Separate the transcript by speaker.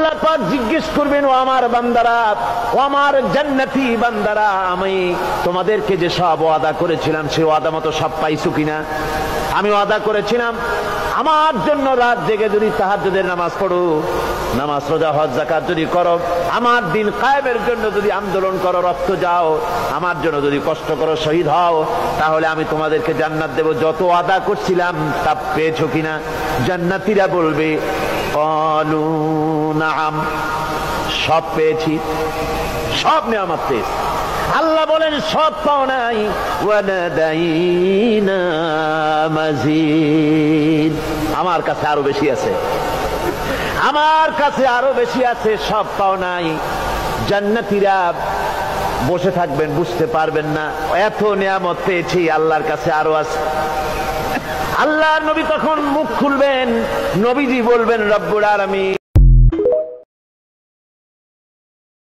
Speaker 1: আল্লাহ পাক জিজ্ঞেস করবেন, ও আমার বান্দারা, ও আমার জান্নাতি বান্দারা, আমি তোমাদেরকে যে সব ওয়াদা করেছিলাম সে ওয়াদা মতো সব পাইছো কিনা? আমি ওয়াদা করেছিলাম আমার জন্য রাত জেগে যদি তাহাজ্জুদের নামাজ পড়ো, নামাজ রোজা হজ যাকাত যদি করো, আমার দিন কায়েমের জন্য যদি আন্দোলন করো, রক্ত যাও, আমার জন্য যদি কষ্ট করো, শহীদ হও, তাহলে আমি তোমাদেরকে জান্নাত দেব। যত ওয়াদা করছিলাম তা পেয়েছো কিনা? জান্নাতীরা বলবে ক্বালু নাআম, সব পেয়েছি, সব নেয়ামত পেয়েছি। আল্লাহ বলেন সব পাও নাই, ওয়ালাদাইনা মাজিদ, আমার কাছে আরো বেশি আছে, আমার কাছে আরো বেশি আছে, সব পাও নাই। জান্নাতীরা বসে থাকবেন, বুঝতে পারবেন না এত নেয়ামত পেয়েছি, আল্লাহর কাছে আরো আছে। আল্লাহর নবী তখন মুখ খুলবেন, নবীজি বলবেন রব্বুল আলামিন